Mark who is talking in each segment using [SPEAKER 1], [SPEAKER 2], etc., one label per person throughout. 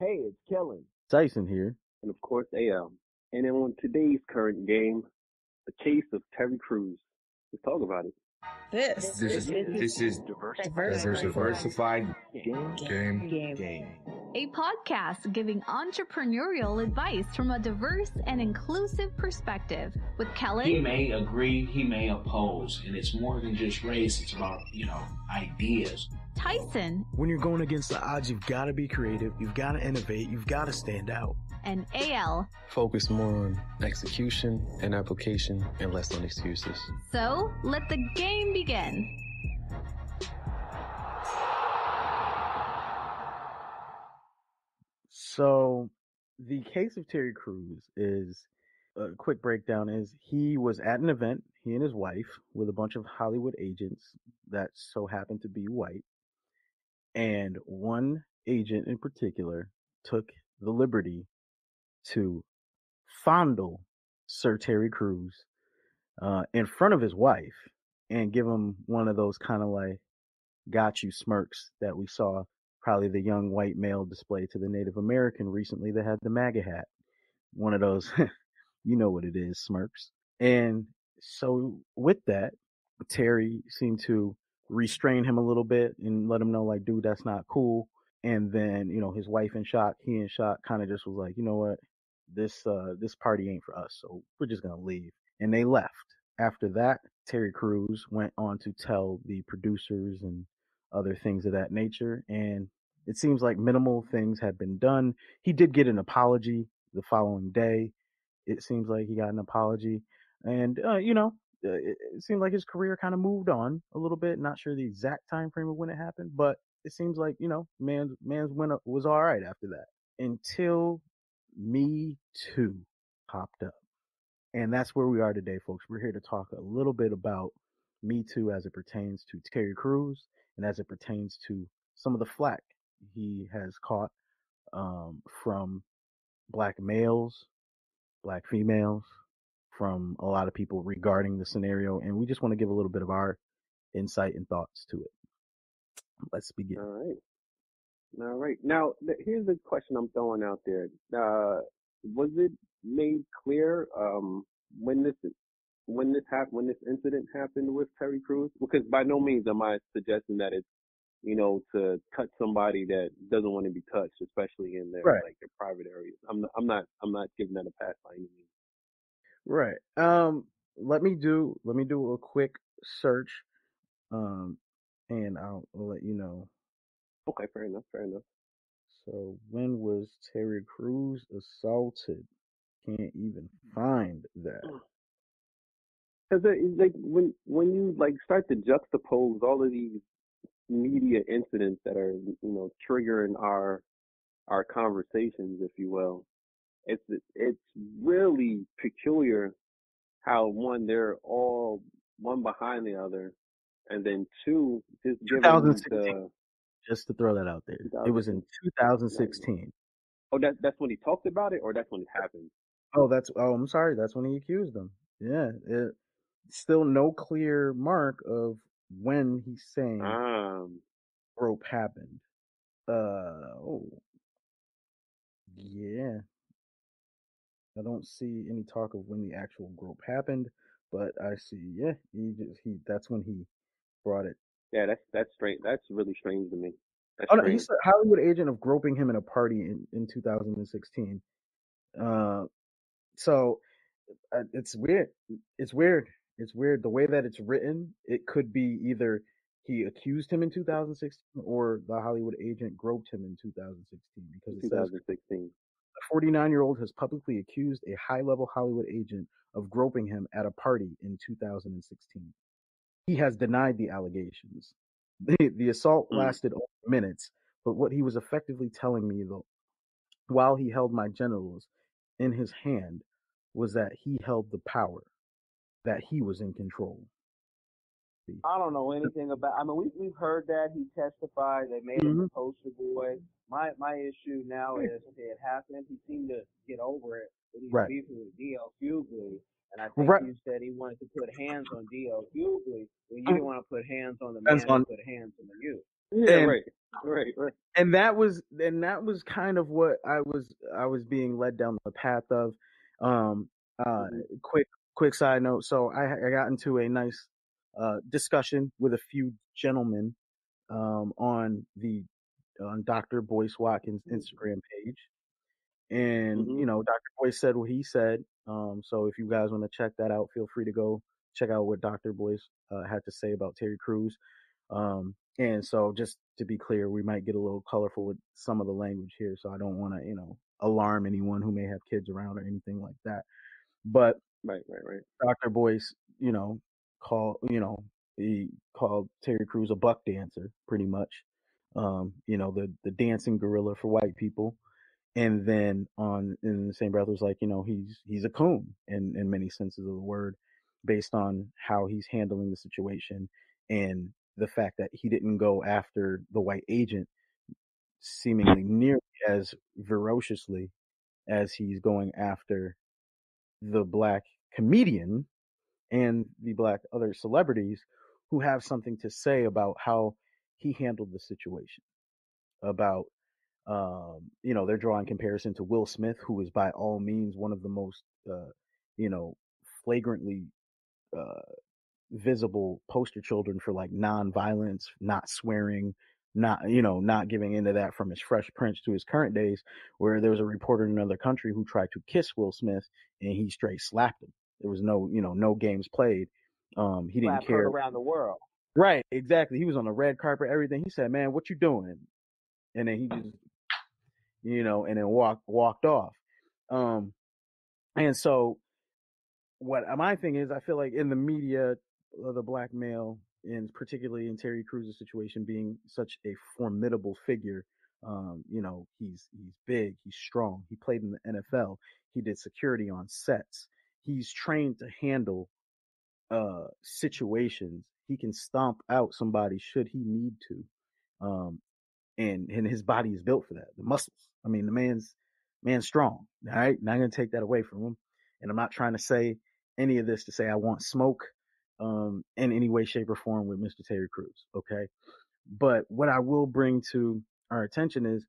[SPEAKER 1] Hey, it's Kellen.
[SPEAKER 2] Tyson here.
[SPEAKER 3] And of course AL. And then on today's current game, the case of Terry Crews. Let's talk about it.
[SPEAKER 4] This is Diversified Game.
[SPEAKER 5] A podcast giving entrepreneurial advice from a diverse and inclusive perspective with Kellen.
[SPEAKER 6] He may agree, he may oppose, and it's more than just race, it's about, ideas.
[SPEAKER 5] Tyson.
[SPEAKER 7] When you're going against the odds, you've got to be creative, you've got to innovate, you've got to stand out.
[SPEAKER 5] And AL.
[SPEAKER 8] Focus more on execution and application and less on excuses.
[SPEAKER 5] So, let the game begin.
[SPEAKER 2] So, the case of Terry Crews is a quick breakdown is he was at an event, he and his wife, with a bunch of Hollywood agents that so happened to be white. And one agent in particular took the liberty to fondle Sir Terry Crews in front of his wife and give him one of those kind of like got you smirks that we saw probably the young white male display to the Native American recently that had the MAGA hat. One of those, you know what it is, smirks. And so with that, Terry seemed to restrain him a little bit and let him know like, dude, that's not cool. And then, his wife in shock, he in shock, kind of just was like, you know what? This party ain't for us, so we're just gonna leave. And they left. After that, Terry Crews went on to tell the producers and other things of that nature, and it seems like minimal things had been done. He did get an apology the following day. It seems like he got an apology, and it seemed like his career kind of moved on a little bit. Not sure the exact time frame of when it happened, but it seems like man's win was all right after that until Me Too popped up. And that's where we are today, folks. We're here to talk a little bit about Me Too as it pertains to Terry Crews and as it pertains to some of the flack he has caught from black males, black females, from a lot of people regarding the scenario. And we just want to give a little bit of our insight and thoughts to it. Let's begin.
[SPEAKER 3] All right. Now, here's the question I'm throwing out there. Was it made clear when this incident happened with Terry Crews? Because by no means am I suggesting that it's to touch somebody that doesn't want to be touched, especially in their
[SPEAKER 2] right.
[SPEAKER 3] their private areas. I'm not giving that a pass by any means.
[SPEAKER 2] Right. Let me do a quick search, and I'll let you know.
[SPEAKER 3] Okay, fair enough.
[SPEAKER 2] So when was Terry Crews assaulted? Can't even find that.
[SPEAKER 3] Because it's like when you start to juxtapose all of these media incidents that are triggering our conversations, if you will, it's really peculiar how one they're all one behind the other, and then two just given
[SPEAKER 2] 2016. Just to throw that out there, it was in 2016.
[SPEAKER 3] Oh, that's when he talked about it, or that's when it happened?
[SPEAKER 2] I'm sorry, that's when he accused them. Yeah, still no clear mark of when he's saying grope happened. Yeah, I don't see any talk of when the actual grope happened, but I see. Yeah, that's when he brought it.
[SPEAKER 3] Yeah, that's strange. That's really strange to me.
[SPEAKER 2] He's a Hollywood agent of groping him in a party in 2016. So it's weird. It's weird. The way that it's written, it could be either he accused him in 2016 or the Hollywood agent groped him in 2016, because it
[SPEAKER 3] 2016.
[SPEAKER 2] A 49-year-old has publicly accused a high-level Hollywood agent of groping him at a party in 2016. He has denied the allegations. The assault lasted only minutes, but what he was effectively telling me, though, while he held my genitals in his hand, was that he held the power, that he was in control.
[SPEAKER 1] I don't know anything about. I mean, we've heard that he testified. They made him a poster boy. My issue now is, okay, it happened. He seemed to get over it. But he was beefing with D.L. Hughley, and I think you said he wanted to put hands on D.L. Hughley. When you didn't want to put hands on the man, you put hands on the youth.
[SPEAKER 3] Yeah, right. Right.
[SPEAKER 2] And that was kind of what I was being led down the path of. Um, uh,
[SPEAKER 3] Mm-hmm.
[SPEAKER 2] quick side note. So I got into a nice discussion with a few gentlemen on Dr. Boyce Watkins' Instagram page. And,
[SPEAKER 3] Mm-hmm.
[SPEAKER 2] Dr. Boyce said what he said. So if you guys want to check that out, feel free to go check out what Dr. Boyce had to say about Terry Crews. And so just to be clear, we might get a little colorful with some of the language here. So I don't want to, alarm anyone who may have kids around or anything like that. But
[SPEAKER 3] Right.
[SPEAKER 2] Dr. Boyce, he called Terry Crews a buck dancer, pretty much. The dancing gorilla for white people. And then in the same breath was like, he's a coon in many senses of the word, based on how he's handling the situation and the fact that he didn't go after the white agent seemingly nearly as ferociously as he's going after the black comedian and the black other celebrities who have something to say about how he handled the situation. About they're drawing comparison to Will Smith, who is by all means one of the most you know flagrantly uh, visible poster children for like non-violence, not swearing, not giving into that, from his Fresh Prince to his current days, where there was a reporter in another country who tried to kiss Will Smith and he straight slapped him. There was no games played. He didn't
[SPEAKER 1] Slap heard
[SPEAKER 2] care.
[SPEAKER 1] around the world.
[SPEAKER 2] Right, exactly. He was on the red carpet, everything. He said, "Man, what you doing?" And then he just, and then walked off. Um, and so what my thing is, I feel like in the media, the black male, and particularly in Terry Crews' situation, being such a formidable figure, he's big, he's strong. He played in the NFL. He did security on sets. He's trained to handle situations. He can stomp out somebody should he need to. Um, and his body is built for that. The muscles. I mean, the man's strong. All right, not gonna take that away from him. And I'm not trying to say any of this to say I want smoke in any way, shape, or form with Mr. Terry Crews. Okay, but what I will bring to our attention is,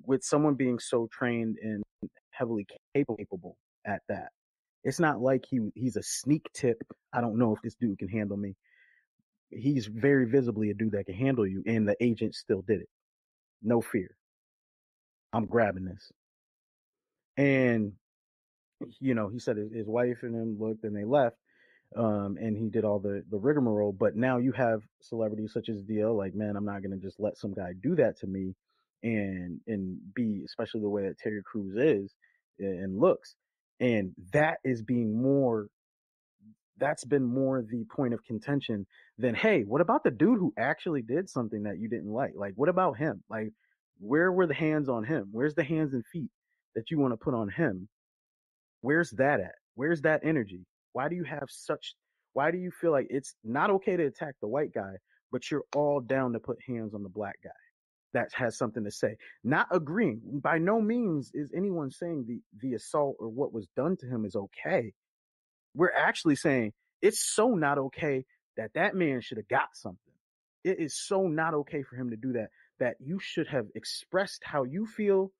[SPEAKER 2] with someone being so trained and heavily capable at that, it's not like he's a sneak tip. I don't know if this dude can handle me. He's very visibly a dude that can handle you, and the agent still did it. No fear. I'm grabbing this. And, he said his wife and him looked and they left. And he did all the rigmarole. But now you have celebrities such as DL, like, man, I'm not going to just let some guy do that to me and be, especially the way that Terry Crews is and looks. And that's been more the point of contention than, hey, what about the dude who actually did something that you didn't like? Like, what about him? Like, where were the hands on him? Where's the hands and feet that you want to put on him? Where's that at? Where's that energy? Why do you feel like it's not okay to attack the white guy, but you're all down to put hands on the black guy that has something to say? Not agreeing. By no means is anyone saying the assault or what was done to him is okay. We're actually saying it's so not okay that man should have got something. It is so not okay for him to do that you should have expressed how you feel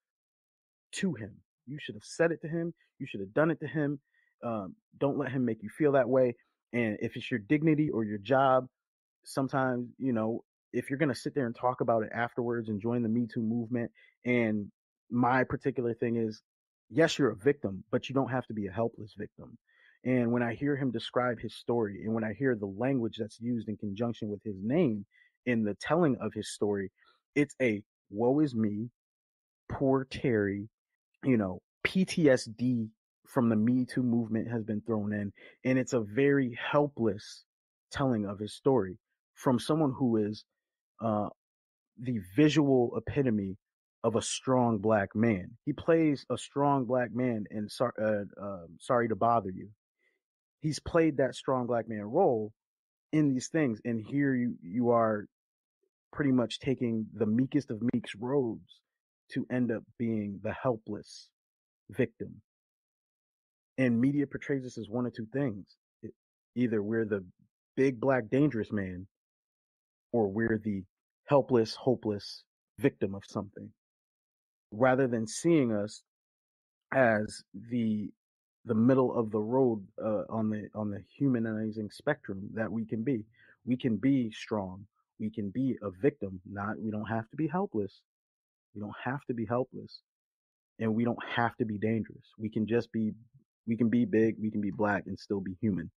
[SPEAKER 2] to him. You should have said it to him. You should have done it to him. Don't let him make you feel that way. And if it's your dignity or your job, sometimes, if you're going to sit there and talk about it afterwards and join the Me Too movement, and my particular thing is, yes, you're a victim, but you don't have to be a helpless victim. And when I hear him describe his story, and when I hear the language that's used in conjunction with his name in the telling of his story, it's a woe is me, poor Terry, PTSD from the Me Too movement has been thrown in, and it's a very helpless telling of his story from someone who is uh, the visual epitome of a strong black man. He plays a strong black man in Sorry to Bother You. He's played that strong black man role in these things, and here you are pretty much taking the meekest of meeks robes to end up being the helpless victim. And media portrays us as one of two things. Either we're the big black dangerous man, or we're the helpless, hopeless victim of something, rather than seeing us as the middle of the road on the humanizing spectrum that we can be. We can be strong. We can be a victim. We don't have to be helpless. We don't have to be helpless, and we don't have to be dangerous. We can just be. We can be big. We can be black and still be human.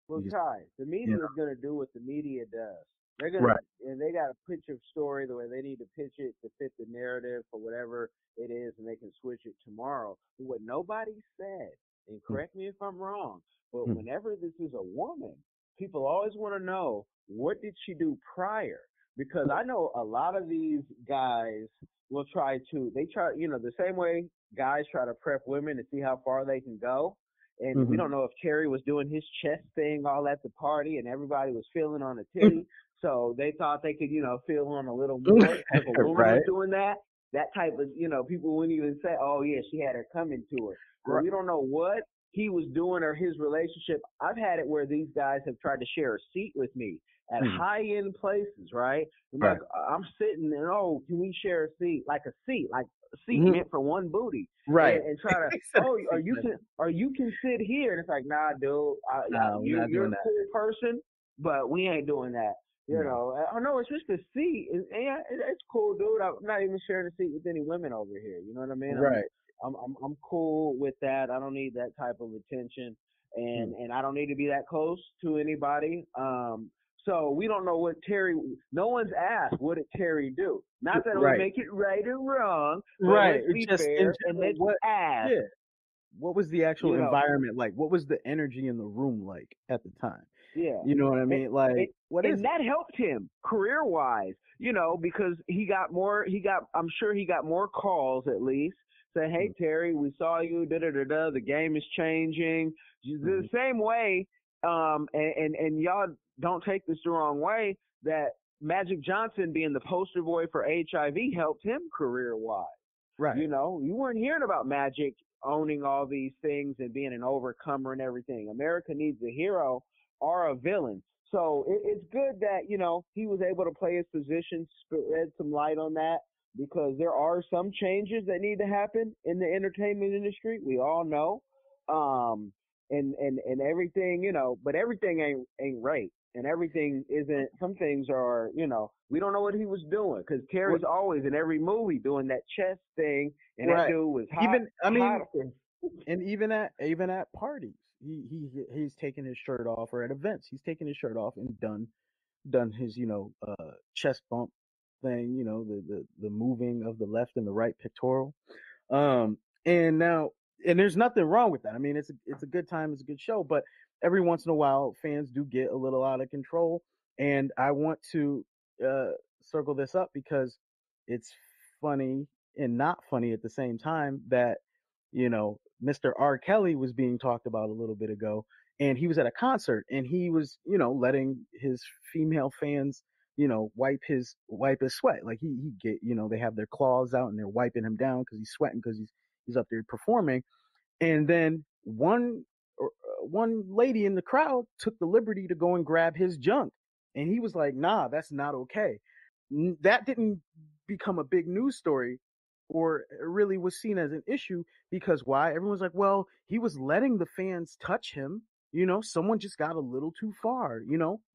[SPEAKER 1] Well, Ty, the media is going to do what the media does. They're going
[SPEAKER 2] Right.
[SPEAKER 1] to, and they got to pitch a story the way they need to pitch it to fit the narrative for whatever it is, and they can switch it tomorrow. But what nobody said, and correct me if I'm wrong, but whenever this is a woman, people always want to know, what did she do prior? Because I know a lot of these guys will try, the same way guys try to prep women to see how far they can go. And we don't know if Terry was doing his chest thing all at the party and everybody was feeling on a titty. So they thought they could, feel on a little more. If a woman was doing that type of, people wouldn't even say, oh, yeah, she had her coming to her. Well, we don't know what he was doing or his relationship. I've had it where these guys have tried to share a seat with me at high-end places, right? Like, I'm sitting and, oh, can we share a seat? Like a seat meant for one booty.
[SPEAKER 2] Right.
[SPEAKER 1] And try to, or you can sit here. And it's like, nah, dude, you're a cool person, but we ain't doing that. You know, oh no, it's just a seat. It's cool, dude. I'm not even sharing a seat with any women over here. You know what I mean?
[SPEAKER 2] Right.
[SPEAKER 1] I'm cool with that. I don't need that type of attention, and I don't need to be that close to anybody. So we don't know what Terry. No one's asked, what did Terry do? Not that it would make it right or wrong. But
[SPEAKER 2] right.
[SPEAKER 1] Let's be fair and let's ask.
[SPEAKER 2] Yeah. What was the actual environment like? What was the energy in the room like at the time?
[SPEAKER 1] Yeah.
[SPEAKER 2] You know what I mean?
[SPEAKER 1] And that helped him career wise, because I'm sure he got more calls at least. Say, hey, Terry, we saw you, the game is changing. The same way, and y'all don't take this the wrong way, that Magic Johnson being the poster boy for HIV helped him career-wise.
[SPEAKER 2] Right.
[SPEAKER 1] You weren't hearing about Magic owning all these things and being an overcomer and everything. America needs a hero or a villain. So it's good that, he was able to play his position, spread some light on that, because there are some changes that need to happen in the entertainment industry. We all know. And everything, but everything ain't right. And everything isn't, some things are, we don't know what he was doing, because Terry's always in every movie doing that chest thing, and that dude was hot.
[SPEAKER 2] And even at parties, he's taken his shirt off, or at events, he's taken his shirt off and done his, chest bump thing, the moving of the left and the right pectoral. And there's nothing wrong with that. I mean, it's a good time, it's a good show, but every once in a while, fans do get a little out of control. And I want to circle this up because it's funny and not funny at the same time that, Mr. R. Kelly was being talked about a little bit ago, and he was at a concert and he was, letting his female fans, wipe his sweat. Like he get, they have their claws out and they're wiping him down because he's sweating because he's up there performing. And then one lady in the crowd took the liberty to go and grab his junk. And he was like, nah, that's not okay. That didn't become a big news story, or really was seen as an issue, because why? Everyone's like, well, he was letting the fans touch him. Someone just got a little too far,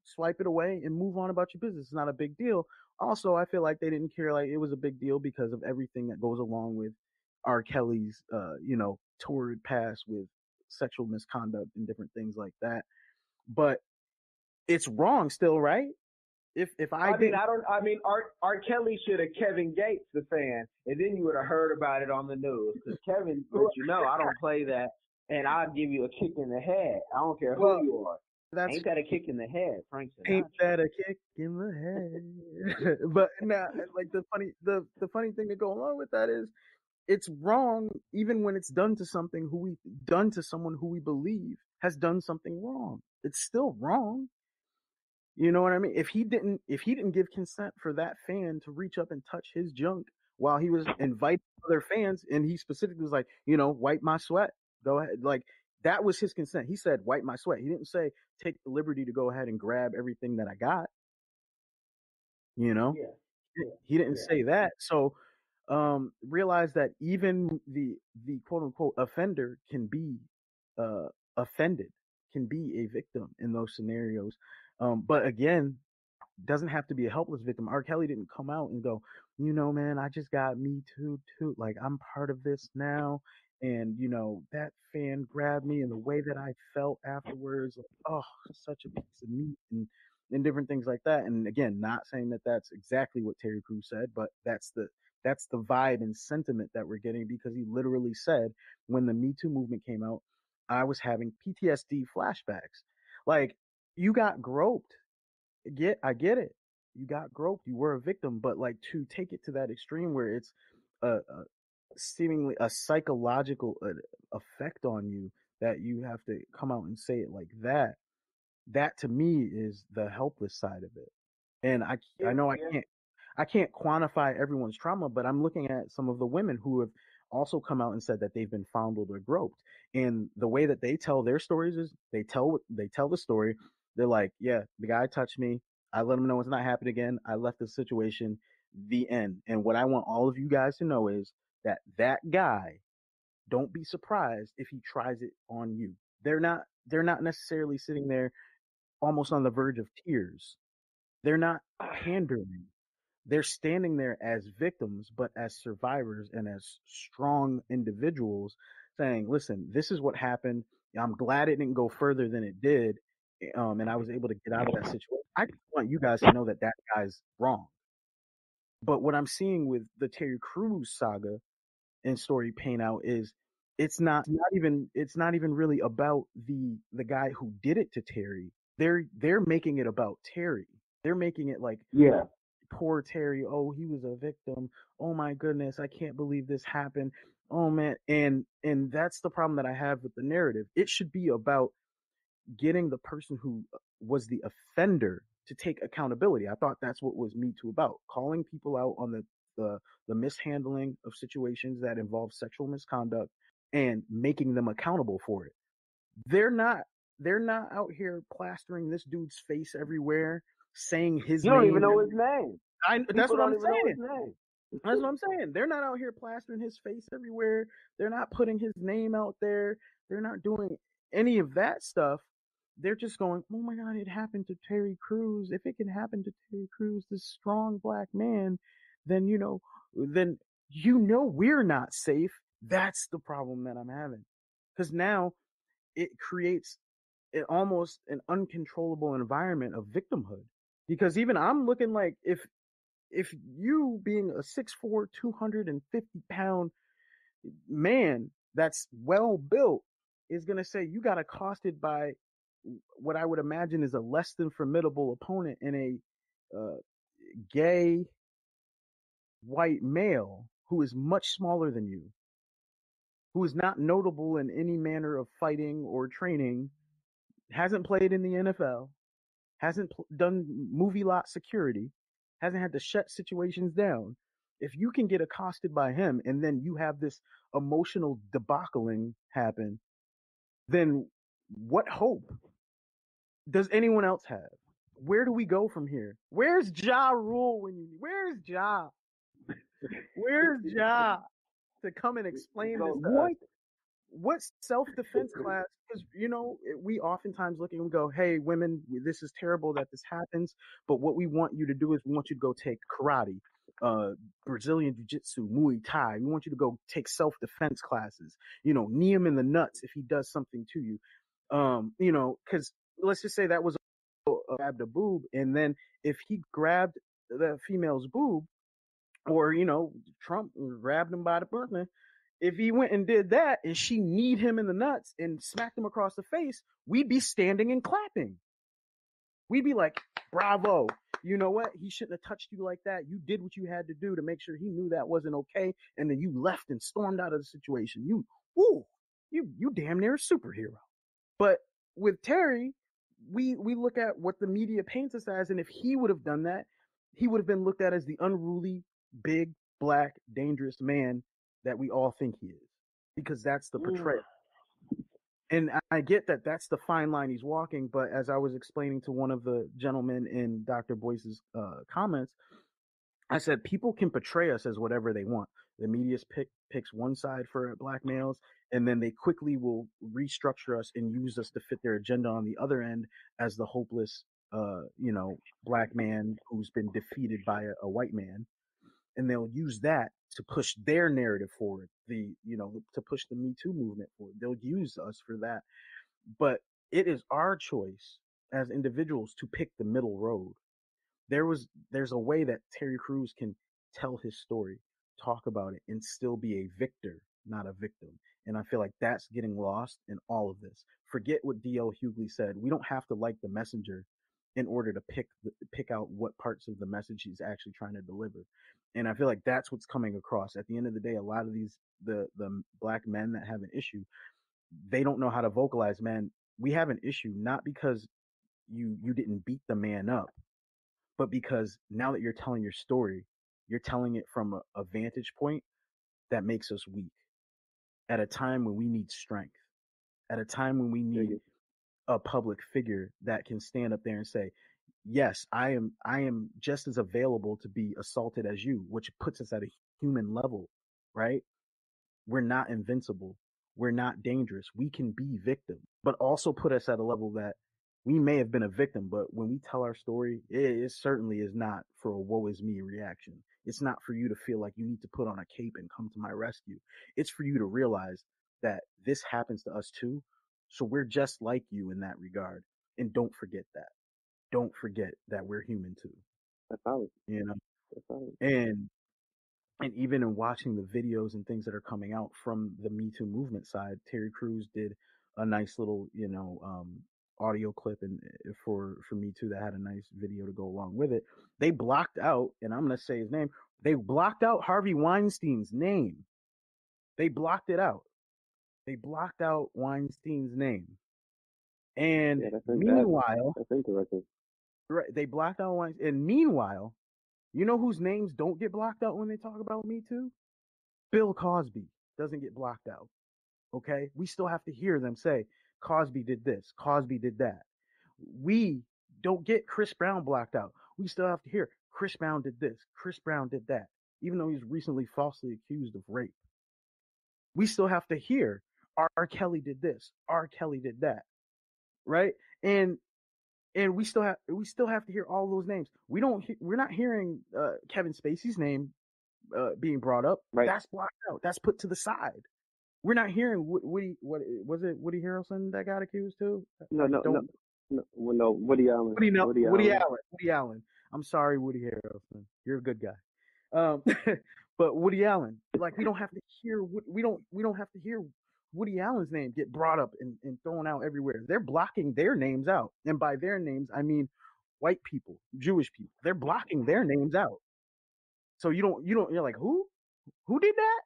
[SPEAKER 2] swipe it away and move on about your business. It's not a big deal. Also, I feel like they didn't care like it was a big deal because of everything that goes along with R. Kelly's, torrid past with sexual misconduct and different things like that. But it's wrong still, right? R.
[SPEAKER 1] Kelly should have Kevin Gates the fan, and then you would have heard about it on the news. Because Kevin, I don't play that, and I'll give you a kick in the head. I don't care who you are. Ain't that a kick in the head, Frank Sinatra?
[SPEAKER 2] Ain't that a kick in the head? But now, like the funny thing to go along with that is, it's wrong even when it's done to someone who we believe has done something wrong. It's still wrong. You know what I mean? If he didn't give consent for that fan to reach up and touch his junk while he was inviting other fans, and he specifically was like, wipe my sweat, go ahead. Like, that was his consent. He said, wipe my sweat. He didn't say, take the liberty to go ahead and grab everything that I got.
[SPEAKER 1] Yeah.
[SPEAKER 2] He didn't say that. So realize that even the quote unquote offender can be offended, can be a victim in those scenarios. But again, doesn't have to be a helpless victim. R. Kelly didn't come out and go, man, I just got Me Too. Like, I'm part of this now. And, that fan grabbed me and the way that I felt afterwards, like, oh, such a piece of meat and different things like that. And again, not saying that that's exactly what Terry Crews said, but that's the vibe and sentiment that we're getting, because he literally said when the Me Too movement came out, I was having PTSD flashbacks. Like, you got groped. I get it. You got groped. You were a victim, but like, to take it to that extreme where it's a seemingly a psychological effect on you, that you have to come out and say it like that. That to me is the helpless side of it. And I know I can't quantify everyone's trauma, but I'm looking at some of the women who have also come out and said that they've been fondled or groped. And the way that they tell their stories is they tell the story. They're like, yeah, the guy touched me. I let him know it's not happening again. I left the situation. The end. And what I want all of you guys to know is that guy, don't be surprised if he tries it on you. They're not necessarily sitting there almost on the verge of tears. They're not pandering. They're standing there as victims, but as survivors and as strong individuals, saying, listen, this is what happened. I'm glad it didn't go further than it did. And I was able to get out of that situation. I just want you guys to know that guy's wrong. But what I'm seeing with the Terry Crews saga and story paint out is it's not even really about the guy who did it to Terry. They're making it about Terry. They're making it like,
[SPEAKER 3] Yeah.
[SPEAKER 2] poor Terry. Oh, he was a victim. Oh my goodness, I can't believe this happened. Oh man, and that's the problem that I have with the narrative. It should be about getting the person who was the offender to take accountability. I thought that's what was Me Too about, calling people out on the mishandling of situations that involve sexual misconduct and making them accountable for it. They're not out here plastering this dude's face everywhere, saying his
[SPEAKER 3] You
[SPEAKER 2] name.
[SPEAKER 3] don't even know his name.
[SPEAKER 2] That's what I'm saying.
[SPEAKER 3] Know his name.
[SPEAKER 2] That's what I'm saying. They're not out here plastering his face everywhere. They're not putting his name out there. They're not doing any of that stuff. They're just going, oh my God, it happened to Terry Crews. If it can happen to Terry Crews, this strong black man, then we're not safe. That's the problem that I'm having. Because now it creates almost an uncontrollable environment of victimhood. Because even I'm looking like, if you, being a 6'4", 250-pound man that's well built, is going to say you got accosted by what I would imagine is a less than formidable opponent in a gay white male who is much smaller than you, who is not notable in any manner of fighting or training, hasn't played in the NFL, hasn't done movie lot security, hasn't had to shut situations down. If you can get accosted by him and then you have this emotional debacling happen, then what hope does anyone else have? Where do we go from here? Where's Ja Rule when you? Where's Ja? Where's Ja to come and explain this to us? What self-defense class? Because we oftentimes look and we go, hey, women, this is terrible that this happens, but what we want you to do is we want you to go take karate, Brazilian jiu-jitsu, Muay Thai. We want you to go take self-defense classes, knee him in the nuts if he does something to you. Because let's just say that was grabbed a boob, and then if he grabbed the female's boob, or Trump grabbed him by the person, if he went and did that and she kneed him in the nuts and smacked him across the face, we'd be standing and clapping. We'd be like, bravo. You know what? He shouldn't have touched you like that. You did what you had to do to make sure he knew that wasn't okay. And then you left and stormed out of the situation. You damn near a superhero. But with Terry, we look at what the media paints us as. And if he would have done that, he would have been looked at as the unruly, big, black, dangerous man that we all think he is, because that's the portrayal. And I get that that's the fine line he's walking, but as I was explaining to one of the gentlemen in Dr. Boyce's comments, I said people can portray us as whatever they want. The media picks one side for black males, and then they quickly will restructure us and use us to fit their agenda on the other end as the hopeless, black man who's been defeated by a white man, and they'll use that to push their narrative forward. To push the Me Too movement forward. They'll use us for that, but it is our choice as individuals to pick the middle road. There's a way that Terry Crews can tell his story, talk about it, and still be a victor, not a victim. And I feel like that's getting lost in all of this. Forget what D.L. Hughley said. We don't have to like the messenger in order to pick out what parts of the message he's actually trying to deliver. And I feel like that's what's coming across. At the end of the day, a lot of the black men that have an issue, they don't know how to vocalize. Man, we have an issue not because you didn't beat the man up, but because now that you're telling your story, you're telling it from a vantage point that makes us weak at a time when we need strength, at a time when we need a public figure that can stand up there and say, yes, I am just as available to be assaulted as you, which puts us at a human level, right? We're not invincible. We're not dangerous. We can be victims, but also put us at a level that we may have been a victim, but when we tell our story, it certainly is not for a woe is me reaction. It's not for you to feel like you need to put on a cape and come to my rescue. It's for you to realize that this happens to us too. So we're just like you in that regard. And don't forget that. Don't forget that we're human too.
[SPEAKER 3] That's solid.
[SPEAKER 2] That's solid. And even in watching the videos and things that are coming out from the Me Too movement side, Terry Crews did a nice little, audio clip and for Me Too that had a nice video to go along with it. They blocked out, and I'm going to say his name, they blocked out Harvey Weinstein's name. They blocked it out. They blocked out Weinstein's name. And meanwhile,
[SPEAKER 3] that's interesting.
[SPEAKER 2] Right, they blocked out Weinstein. And meanwhile, you know whose names don't get blocked out when they talk about Me Too? Bill Cosby doesn't get blocked out. Okay? We still have to hear them say, Cosby did this, Cosby did that. We don't get Chris Brown blocked out. We still have to hear Chris Brown did this, Chris Brown did that, even though he's recently falsely accused of rape. We still have to hear R. Kelly did this, R. Kelly did that, right? And we still have to hear all those names. We're not hearing Kevin Spacey's name being brought up.
[SPEAKER 3] Right.
[SPEAKER 2] That's blocked out. That's put to the side. We're not hearing Woody. What was it? Woody Harrelson that got accused too?
[SPEAKER 3] No. Woody Allen.
[SPEAKER 2] Woody Allen. I'm sorry, Woody Harrelson. You're a good guy. But Woody Allen, like we don't have to hear Woody Allen's name get brought up and thrown out everywhere. They're blocking their names out, and by their names I mean white people, Jewish people. They're blocking their names out. So you're like, who did that?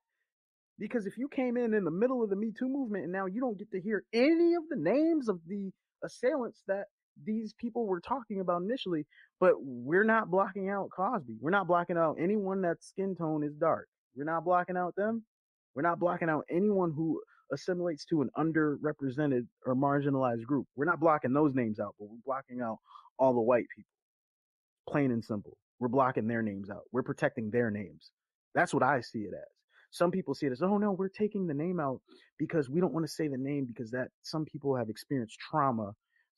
[SPEAKER 2] Because if you came in the middle of the Me Too movement and now you don't get to hear any of the names of the assailants that these people were talking about initially, but we're not blocking out Cosby. We're not blocking out anyone that skin tone is dark. We're not blocking out them. We're not blocking out anyone who assimilates to an underrepresented or marginalized group. We're not blocking those names out, but we're blocking out all the white people. Plain and simple. We're blocking their names out. We're protecting their names. That's what I see it as. Some people see it as, oh no, we're taking the name out because we don't want to say the name because that some people have experienced trauma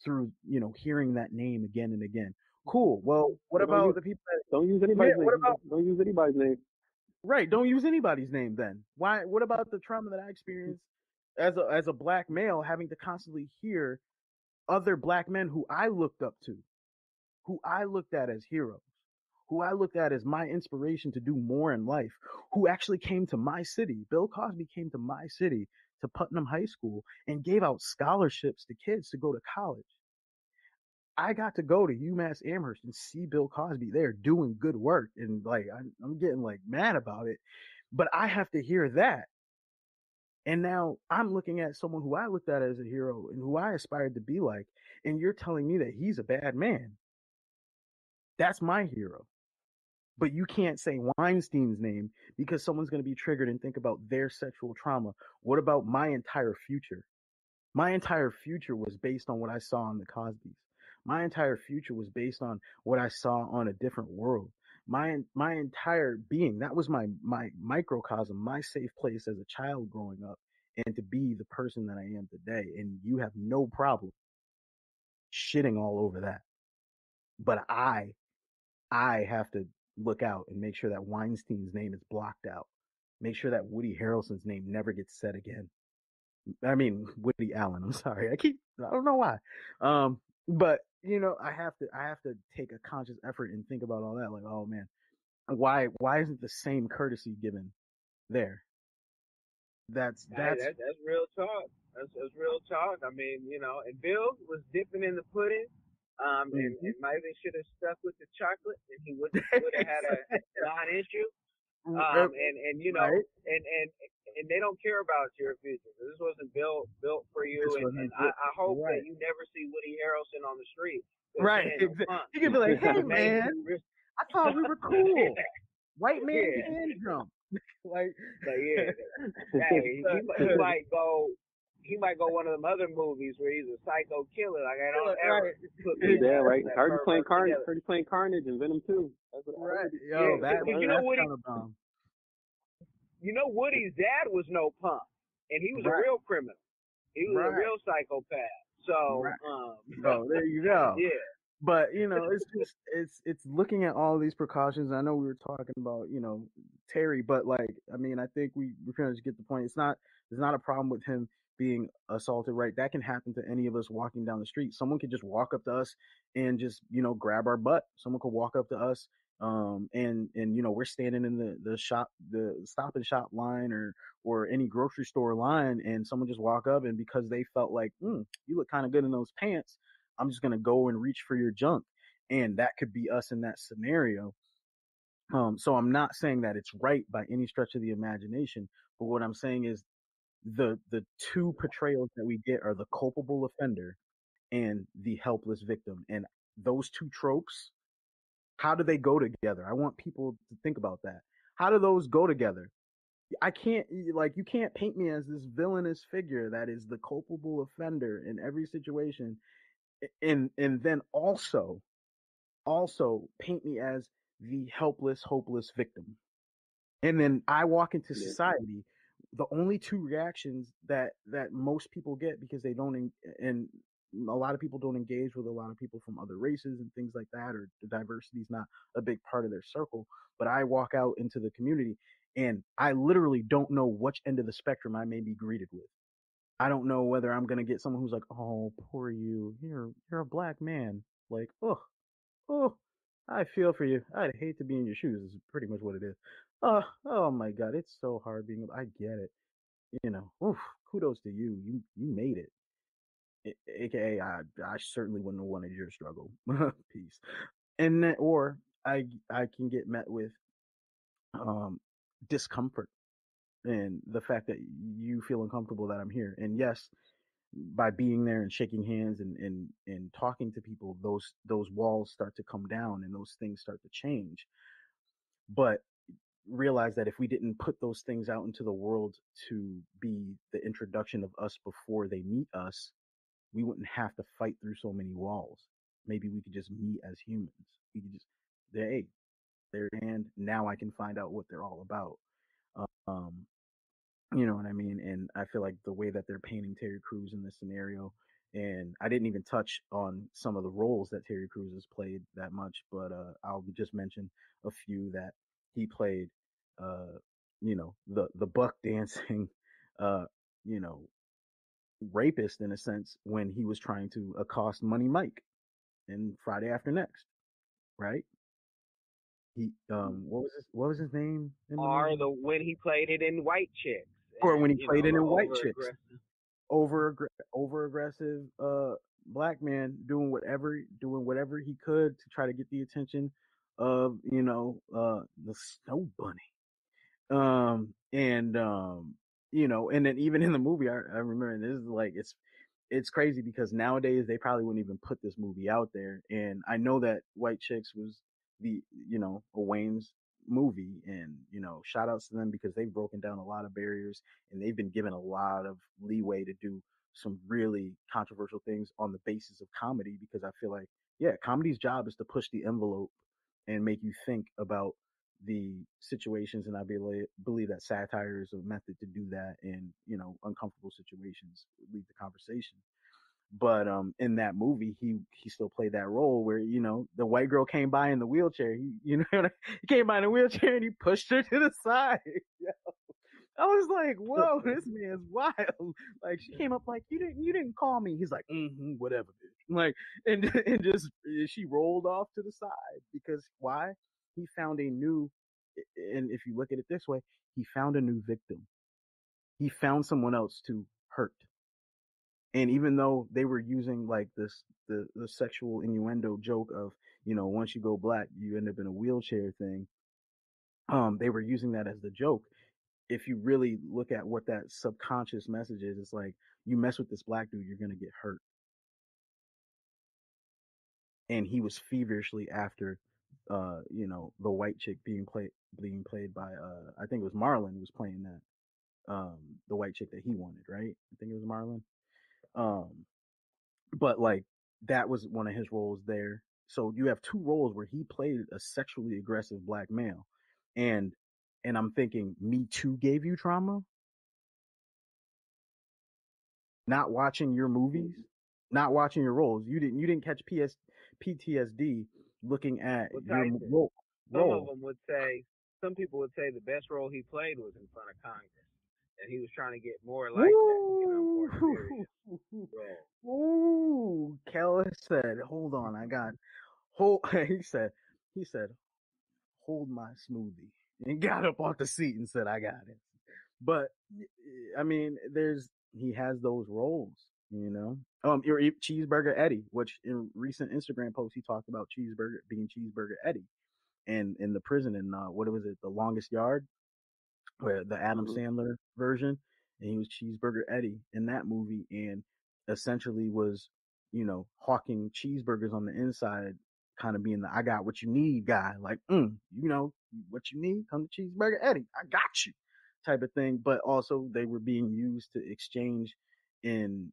[SPEAKER 2] through, hearing that name again and again. Cool. Well, what about the people that
[SPEAKER 3] don't use anybody's name? Don't use anybody's name.
[SPEAKER 2] Right. Don't use anybody's name then. Why? What about the trauma that I experienced as a black male, having to constantly hear other black men who I looked up to, who I looked at as heroes, who I looked at as my inspiration to do more in life, who actually came to my city. Bill Cosby came to my city, to Putnam High School, and gave out scholarships to kids to go to college. I got to go to UMass Amherst and see Bill Cosby there doing good work. And I'm getting mad about it, but I have to hear that. And now I'm looking at someone who I looked at as a hero and who I aspired to be like, and you're telling me that he's a bad man. That's my hero. But you can't say Weinstein's name because someone's going to be triggered and think about their sexual trauma. What about my entire future? My entire future was based on what I saw on the Cosbys. My entire future was based on what I saw on A Different World. my entire being, that was my microcosm, my safe place as a child growing up, and to be the person that I am today. And you have no problem shitting all over that. But I have to look out and make sure that Weinstein's name is blocked out. Make sure that Woody Harrelson's name never gets said again. I mean, Woody Allen. I'm sorry. I don't know why. But I have to take a conscious effort and think about all that. Like, oh man, why isn't the same courtesy given there? That's
[SPEAKER 1] real talk. That's real talk. I mean, and Bill was dipping in the pudding. And Marvin should have stuck with the chocolate, and he would have had a non-issue. And
[SPEAKER 2] right?
[SPEAKER 1] and they don't care about your future. This wasn't built for you. And I hope that you never see Woody Harrelson on the street.
[SPEAKER 2] Right. You can be like, hey man, I thought we were cool. White man can jump. Like
[SPEAKER 1] yeah. Hey, he might go. He might go one of them other movies where he's a psycho killer. Like I don't ever put me
[SPEAKER 3] right. Heard you playing Carnage and Venom 2. That's what
[SPEAKER 2] right. Yo, that's Woody,
[SPEAKER 1] Woody's dad was no punk, and he was a real criminal. He was a real psychopath. So,
[SPEAKER 2] so there you go.
[SPEAKER 1] Yeah.
[SPEAKER 2] But it's just it's looking at all these precautions. I know we were talking about Terry, but like I mean I think we pretty much get the point. There's not a problem with him being assaulted, right? That can happen to any of us walking down the street. Someone could just walk up to us and just grab our butt. Someone could walk up to us and we're standing in the Stop and Shop line or any grocery store line, and someone just walk up, and because they felt like you look kind of good in those pants, I'm just going to go and reach for your junk. And that could be us in that scenario. So I'm not saying that it's right by any stretch of the imagination, but what I'm saying is the two portrayals that we get are the culpable offender and the helpless victim. And those two tropes, how do they go together? I want people to think about that. How do those go together? You can't paint me as this villainous figure that is the culpable offender in every situation, and then also paint me as the helpless, hopeless victim. And then I walk into society, the only two reactions that most people get, because they don't, and a lot of people don't engage with a lot of people from other races and things like that, or the diversity is not a big part of their circle. But I walk out into the community and I literally don't know which end of the spectrum I may be greeted with. I don't know whether I'm gonna get someone who's like, "Oh, poor you. You're a black man." Like, oh, I feel for you. I'd hate to be in your shoes. Is pretty much what it is. Oh my God, it's so hard being. I get it. Oof, kudos to you. You made it. AKA, I certainly wouldn't have wanted your struggle. Peace. And then, or I can get met with discomfort and the fact that you feel uncomfortable that I'm here. And yes, by being there and shaking hands and talking to people, those walls start to come down and those things start to change. But realize that if we didn't put those things out into the world to be the introduction of us before they meet us, we wouldn't have to fight through so many walls. Maybe we could just meet as humans. We could just, hey, there, and now I can find out what they're all about. Um, you know what I mean? And I feel like the way that they're painting Terry Crews in this scenario, and I didn't even touch on some of the roles that Terry Crews has played that much, but I'll just mention a few that he played. The buck dancing, uh, you know, rapist in a sense when he was trying to accost Money Mike in Friday After Next, right? He what was his name?
[SPEAKER 1] Or when he played it in White Chicks.
[SPEAKER 2] Or when he played it in White Chicks. Over aggressive black man doing whatever he could to try to get the attention of the Snow Bunny. And then even in the movie, I remember, and this is like, it's crazy because nowadays they probably wouldn't even put this movie out there. And I know that White Chicks was a Wayne's movie, and shout outs to them because they've broken down a lot of barriers and they've been given a lot of leeway to do some really controversial things on the basis of comedy, because I feel like, yeah, comedy's job is to push the envelope and make you think about the situations. And I believe that satire is a method to do that in, uncomfortable situations, lead the conversation. But in that movie, he still played that role where the white girl came by in the wheelchair. He came by in a wheelchair and he pushed her to the side. Yeah. I was like, whoa, this man's wild. Like she came up like you didn't call me. He's like, whatever, bitch. Like and just she rolled off to the side because why? He found a new, and if you look at it this way, he found a new victim. He found someone else to hurt. And even though they were using like the sexual innuendo joke of once you go black you end up in a wheelchair thing, they were using that as the joke. If you really look at what that subconscious message is, it's like you mess with this black dude, you're gonna get hurt. And he was feverishly after the white chick being played by I think it was Marlon was playing that, the white chick that he wanted, right? I think it was Marlon. But like that was one of his roles there. So you have two roles where he played a sexually aggressive black male, and I'm thinking, Me Too gave you trauma. Not watching your movies, not watching your roles. You didn't catch PTSD looking at your role.
[SPEAKER 1] Some of them would say, some people would say the best role he played was in front of Congress, and he was trying to get more like that, more serious role.
[SPEAKER 2] Ooh, Keller said, "Hold on, I got hold." He said, "Hold my smoothie," and got up off the seat and said, "I got it." But I mean, he has those roles, Your Cheeseburger Eddie, which in recent Instagram posts he talked about Cheeseburger Eddie, and in the prison in what was it, The Longest Yard, where the Adam Sandler version, and he was Cheeseburger Eddie in that movie, and essentially was, hawking cheeseburgers on the inside, kind of being the I got what you need guy, like, what you need, come to Cheeseburger Eddie, I got you, type of thing. But also they were being used to exchange in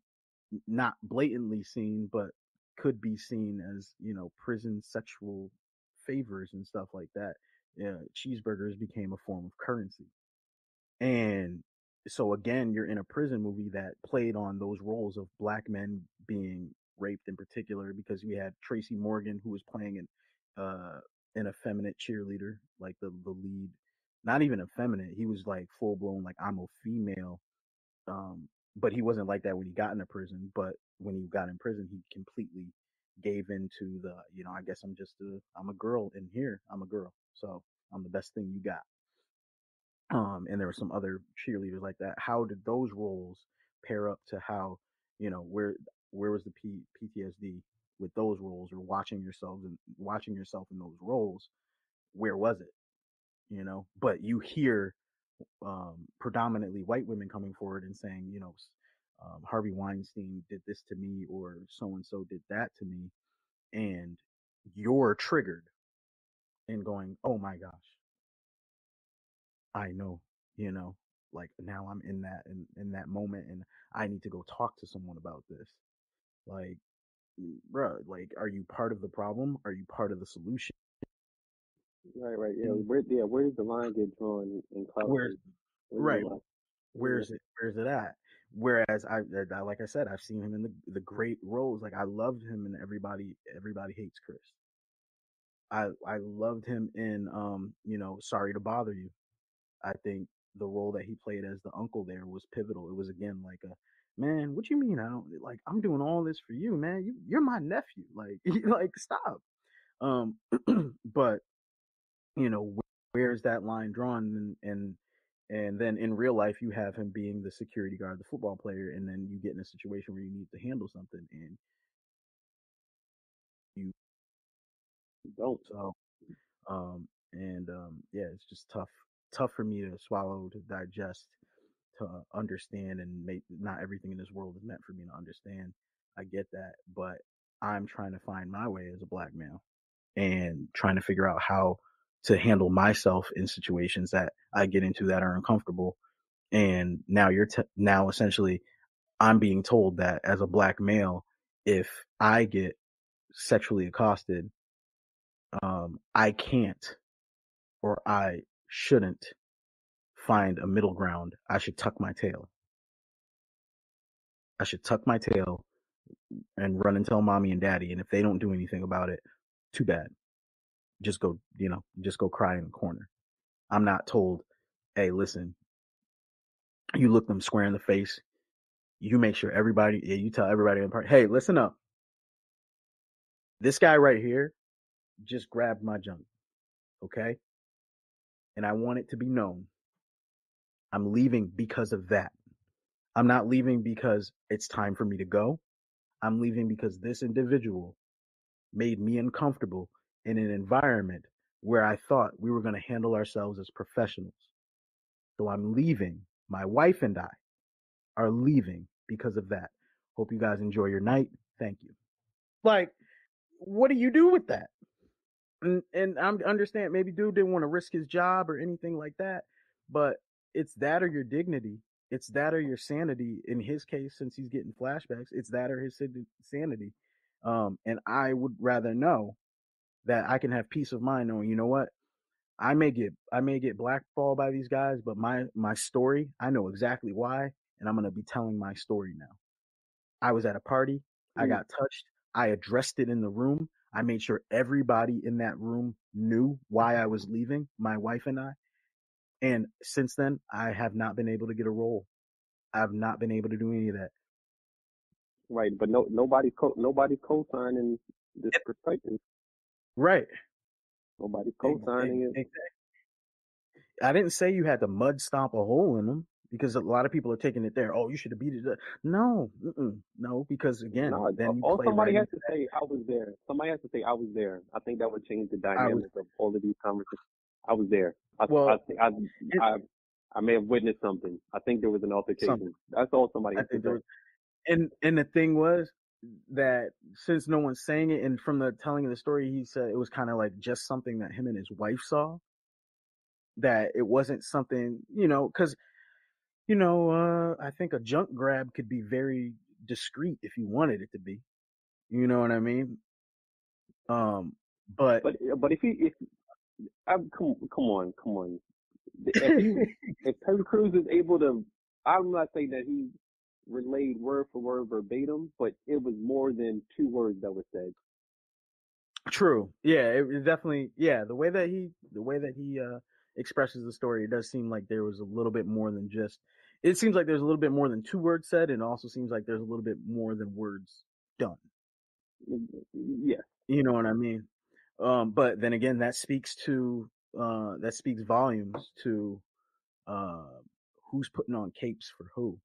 [SPEAKER 2] not blatantly seen, but could be seen as, prison sexual favors and stuff like that. Cheeseburgers became a form of currency. And so again, you're in a prison movie that played on those roles of black men being raped in particular, because we had Tracy Morgan, who was playing an effeminate cheerleader, like the lead, not even effeminate. He was like full blown, like I'm a female. But he wasn't like that when he got into prison. But when he got in prison, he completely gave into the, I guess I'm a girl in here. I'm a girl. So I'm the best thing you got. And there were some other cheerleaders like that. How did those roles pair up to how, where was the PTSD with those roles, or watching yourself in those roles? Where was it? But you hear predominantly white women coming forward and saying, Harvey Weinstein did this to me, or so and so did that to me, and you're triggered and going, oh my gosh, I know, like now I'm in that moment, and I need to go talk to someone about this. Like, bruh, like, are you part of the problem? Are you part of the solution?
[SPEAKER 3] Right. Yeah. Where does the line get drawn in clout?
[SPEAKER 2] Where's it at? Whereas I like I said, I've seen him in the great roles. Like I loved him in Everybody Hates Chris. I loved him in Sorry to Bother You. I think the role that he played as the uncle there was pivotal. It was again like man, what you mean I don't, like, I'm doing all this for you, man. You're my nephew. Like like stop. But where's that line drawn? And then in real life you have him being the security guard, the football player, and then you get in a situation where you need to handle something and you don't. So yeah, it's just tough for me to swallow, to digest, to understand, and not everything in this world is meant for me to understand. I get that, but I'm trying to find my way as a black male and trying to figure out how to handle myself in situations that I get into that are uncomfortable. And now now essentially I'm being told that as a black male, if I get sexually accosted, I can't or I shouldn't find a middle ground. I should tuck my tail. I should tuck my tail and run and tell mommy and daddy. And if they don't do anything about it, too bad. Just go, just go cry in the corner. I'm not told, hey, listen, you look them square in the face. You make sure you tell everybody in the party, hey, listen up. This guy right here just grabbed my junk. Okay. And I want it to be known. I'm leaving because of that. I'm not leaving because it's time for me to go. I'm leaving because this individual made me uncomfortable in an environment where I thought we were going to handle ourselves as professionals. So I'm leaving. My wife and I are leaving because of that. Hope you guys enjoy your night. Thank you. Like, what do you do with that? And I understand maybe dude didn't want to risk his job or anything like that, but it's that or your dignity. It's that or your sanity. In his case, since he's getting flashbacks, it's that or his sanity. And I would rather know that I can have peace of mind knowing, you know what, I may get blackballed by these guys, but my story, I know exactly why, and I'm gonna be telling my story now. I was at a party, I got touched, I addressed it in the room. I made sure everybody in that room knew why I was leaving, my wife and I. And since then, I have not been able to get a role. I've not been able to do any of that.
[SPEAKER 3] Right, but nobody's co-signing this perspective.
[SPEAKER 2] Right.
[SPEAKER 3] Nobody's co-signing it.
[SPEAKER 2] Exactly. I didn't say you had to mud stomp a hole in them because a lot of people are taking it there. Oh, you should have beat it up. No, no, because again, then you play
[SPEAKER 3] somebody has to say I was there. Somebody has to say I was there. I think that would change the dynamic of all of these conversations. I was there. I may have witnessed something. I think there was an altercation. That's all somebody has to say.
[SPEAKER 2] And the thing was that since no one's saying it, and from the telling of the story, he said it was kind of like just something that him and his wife saw. That it wasn't something, because, I think a junk grab could be very discreet if you wanted it to be. You know what I mean? But
[SPEAKER 3] if come on. If Terry Crews is able to, I'm not saying that he relayed word for word verbatim, but it was more than 2 words that were said.
[SPEAKER 2] True. Yeah, it definitely. Yeah, the way that he expresses the story, it does seem like there was a little bit more than just. It seems like there's a little bit more than 2 words said, and it also seems like there's a little bit more than words done.
[SPEAKER 3] Yeah.
[SPEAKER 2] You know what I mean? But then again, that speaks volumes to who's putting on capes for who,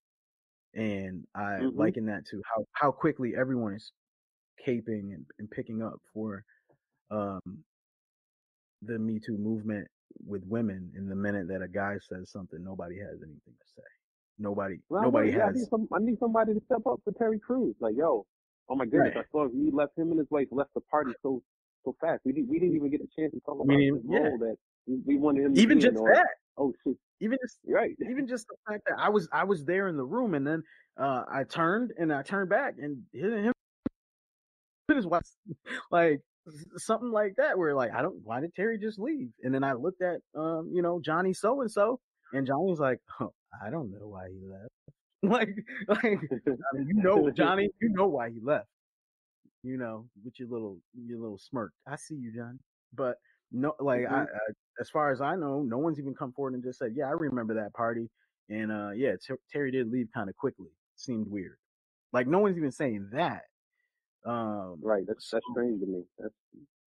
[SPEAKER 2] and I liken that to how quickly everyone is caping and picking up for the Me Too movement with women. In the minute that a guy says something, nobody has anything to say. Nobody has.
[SPEAKER 3] I need somebody to step up for Terry Crews. Like, yo, oh my goodness, I saw he left him and his wife left the party so fast. We didn't even get a chance to talk about his role that we wanted him to
[SPEAKER 2] even
[SPEAKER 3] be
[SPEAKER 2] just
[SPEAKER 3] in,
[SPEAKER 2] that.
[SPEAKER 3] Oh shit.
[SPEAKER 2] Even just the fact that I was there in the room, and then I turned back, and him and his wife, like something like that, where like why did Terry just leave? And then I looked at Johnny so and so, and Johnny's like, oh, I don't know why he left. like I mean, Johnny, you know why he left. With your little smirk. I see you, Johnny. But no, like I as far as I know, no one's even come forward and just said, yeah, I remember that party, and Terry did leave kind of quickly. Seemed weird. Like no one's even saying that.
[SPEAKER 3] Right. That's strange to me.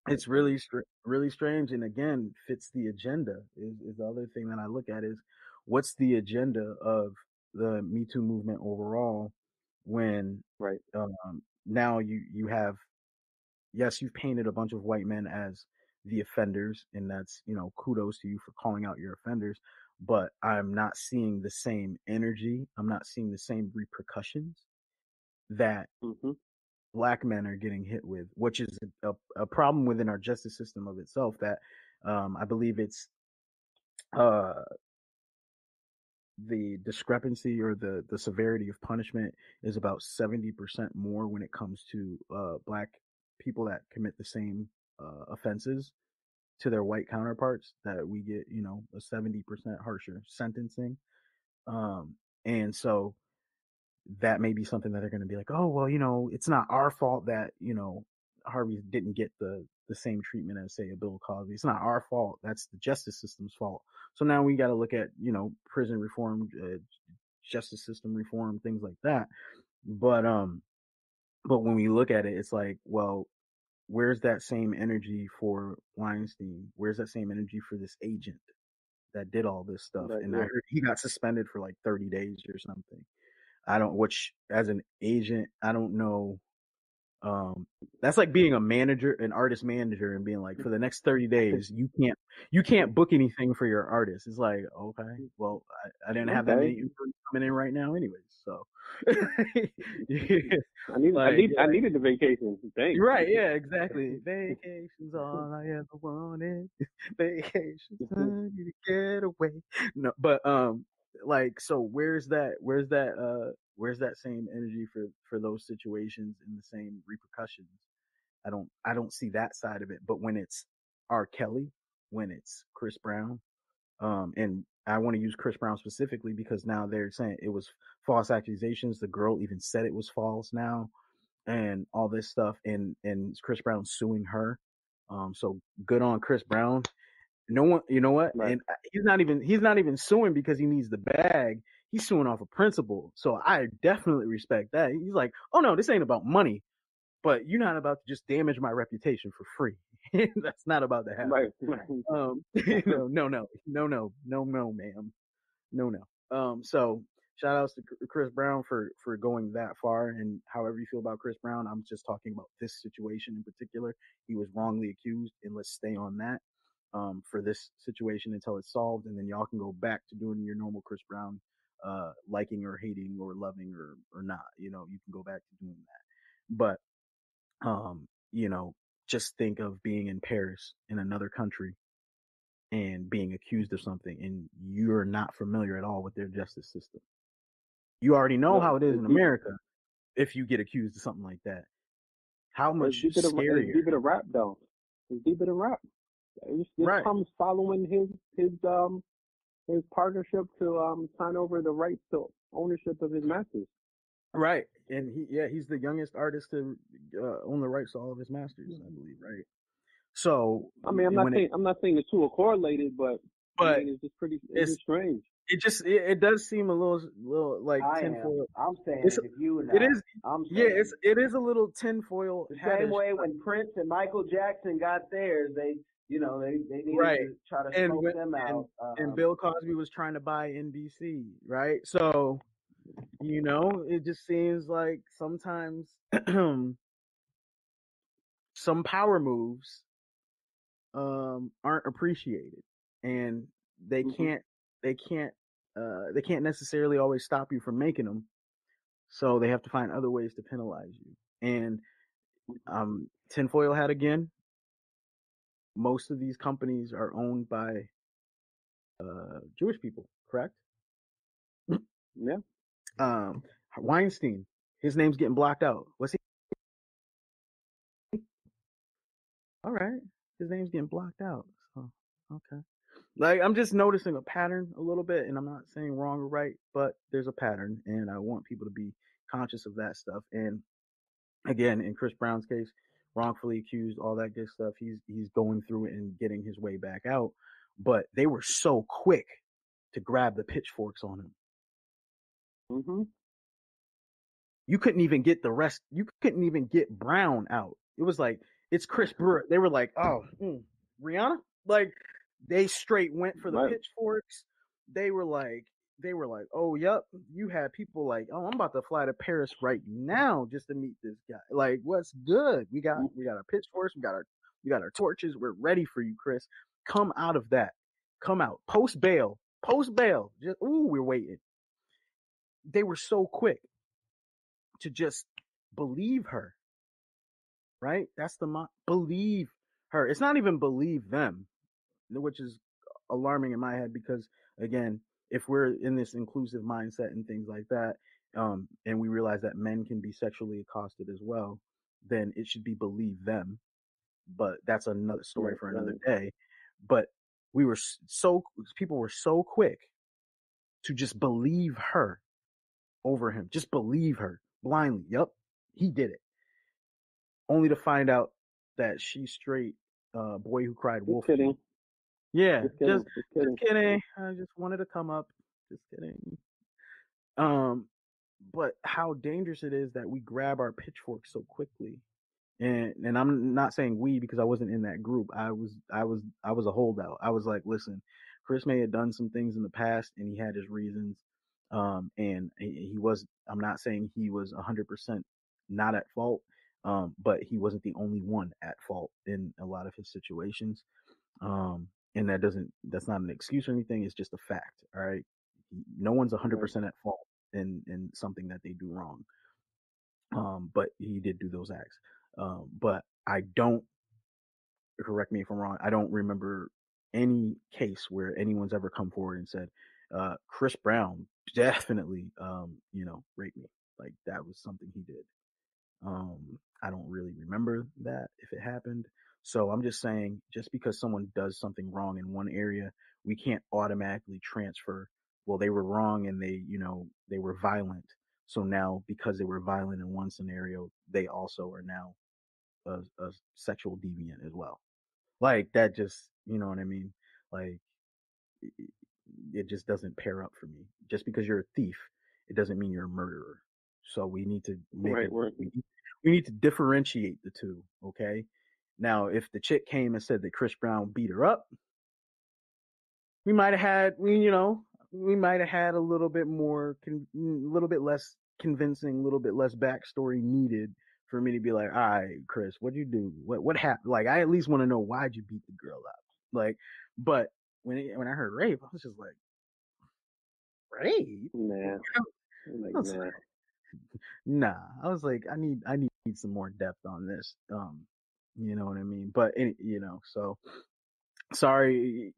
[SPEAKER 2] It's really really strange, and again fits the agenda. Is the other thing that I look at is what's the agenda of the Me Too movement overall when now you have, yes, you've painted a bunch of white men as the offenders, and that's, kudos to you for calling out your offenders, but I'm not seeing the same energy. I'm not seeing the same repercussions that black men are getting hit with, which is a problem within our justice system of itself that I believe it's the discrepancy or the severity of punishment is about 70% more when it comes to black people that commit the same offenses to their white counterparts, that we get, a 70% harsher sentencing. And so that may be something that they're going to be like, oh, well, it's not our fault that, Harvey didn't get the same treatment as, say, a Bill Cosby. It's not our fault. That's the justice system's fault. So now we got to look at, prison reform, justice system reform, things like that. But when we look at it, it's like, well, where's that same energy for Weinstein? Where's that same energy for this agent that did all this stuff?
[SPEAKER 3] Right,
[SPEAKER 2] And
[SPEAKER 3] yeah.
[SPEAKER 2] I heard he got suspended for like 30 days or something. Which as an agent, I don't know. That's like being a manager, an artist manager, and being like, for the next 30 days, you can't book anything for your artist. It's like, okay, well, I didn't have that many inquiries coming in right now anyways. So
[SPEAKER 3] I needed the vacation. Thanks.
[SPEAKER 2] Right, yeah, exactly. Vacation's all I ever wanted. Vacation's time to get away. No, but so where's that same energy for those situations and the same repercussions? I don't see that side of it. But when it's R. Kelly, when it's Chris Brown, and I want to use Chris Brown specifically because now they're saying it was false accusations. The girl even said it was false now, and all this stuff, and Chris Brown suing her. So good on Chris Brown. No one, you know what?
[SPEAKER 3] Right.
[SPEAKER 2] And he's not even suing because he needs the bag. He's suing off of principle. So I definitely respect that. He's like, oh no, this ain't about money, but you're not about to just damage my reputation for free. That's not about to happen.
[SPEAKER 3] Right.
[SPEAKER 2] No, ma'am. No. So shout outs to Chris Brown for going that far, and however you feel about Chris Brown, I'm just talking about this situation in particular. He was wrongly accused, and let's stay on that for this situation until it's solved, and then y'all can go back to doing your normal Chris Brown liking or hating or loving or not. You can go back to doing that. But just think of being in Paris in another country and being accused of something, and you're not familiar at all with their justice system. You already know how it is in America if you get accused of something like that. How much scarier.
[SPEAKER 3] It's deeper than rap, though. It's deeper than rap. This comes following his partnership to sign over the rights to ownership of his masters.
[SPEAKER 2] Right, and he's the youngest artist to own the rights to all of his masters, I believe. Right. So
[SPEAKER 3] I mean, I'm not saying the two are correlated, but I mean, it's strange.
[SPEAKER 2] It does seem a little like tinfoil.
[SPEAKER 1] I'm saying if you and
[SPEAKER 2] it is.
[SPEAKER 1] I'm saying,
[SPEAKER 2] it is a little tinfoil.
[SPEAKER 1] The same way when Prince and Michael Jackson got theirs, they needed to try to smoke them out.
[SPEAKER 2] And Bill Cosby was trying to buy NBC, right? So, it just seems like sometimes some power moves aren't appreciated, and they can't necessarily always stop you from making them. So they have to find other ways to penalize you. And tinfoil hat again. Most of these companies are owned by Jewish people, correct?
[SPEAKER 3] Yeah.
[SPEAKER 2] Weinstein, his name's getting blocked out. What's he? All right, his name's getting blocked out. So okay. Like, I'm just noticing a pattern a little bit, and I'm not saying wrong or right, but there's a pattern, and I want people to be conscious of that stuff. And again, in Chris Brown's case, wrongfully accused, all that good stuff, he's going through it and getting his way back out. But they were so quick to grab the pitchforks on him.
[SPEAKER 3] Mm-hmm.
[SPEAKER 2] You couldn't even get the rest. You couldn't even get Brown out. It was like, it's Chris Brewer. They were like, oh, Rihanna? Like, they straight went for the pitchforks. They were like, oh, yep. You had people like, oh, I'm about to fly to Paris right now just to meet this guy. Like, what's good? We got our pitchforks. We got our torches. We're ready for you, Chris. Come out of that. Come out. Post bail. Just, we're waiting. They were so quick to just believe her. Right? That's believe her. It's not even believe them, which is alarming in my head because, again, if we're in this inclusive mindset and things like that, and we realize that men can be sexually accosted as well, then it should be believe them. but that's another story
[SPEAKER 3] Right,
[SPEAKER 2] for another
[SPEAKER 3] right.
[SPEAKER 2] day. But people were so quick to just believe her over him, just believe her blindly. Yep, he did it, only to find out that she's straight. Boy who cried
[SPEAKER 3] Just
[SPEAKER 2] wolf.
[SPEAKER 3] kidding.
[SPEAKER 2] Yeah,
[SPEAKER 3] Just kidding. Just kidding.
[SPEAKER 2] just kidding. I just wanted to come up. Just kidding. But how dangerous it is that we grab our pitchforks so quickly. And I'm not saying we because I wasn't in that group. I was a holdout. I was like, listen, Chris may have done some things in the past and he had his reasons. And he was, I'm not saying he was 100% not at fault. But he wasn't the only one at fault in a lot of his situations. And that's not an excuse or anything. It's just a fact. All right. No one's 100% at fault in something that they do wrong. But he did do those acts. But I don't, correct me if I'm wrong, I don't remember any case where anyone's ever come forward and said, Chris Brown definitely, raped me. Like that was something he did. I don't really remember that if it happened. So I'm just saying, just because someone does something wrong in one area, we can't automatically transfer, well, they were wrong and they were violent. So now because they were violent in one scenario, they also are now a sexual deviant as well. Like that just, you know what I mean? Like it just doesn't pair up for me. Just because you're a thief, it doesn't mean you're a murderer. So we need to make
[SPEAKER 3] Right,
[SPEAKER 2] it.
[SPEAKER 3] right.
[SPEAKER 2] We need to differentiate the two. Okay. Now, if the chick came and said that Chris Brown beat her up, we might have had a little bit more, a little bit less convincing, a little bit less backstory needed for me to be like, all right, Chris, what'd you do? What happened? Like, I at least want to know why'd you beat the girl up? Like, but when I heard rape, I was just like, rape?
[SPEAKER 3] Nah.
[SPEAKER 2] I was like, nah. I was like, I need some more depth on this. You know what I mean? But so sorry,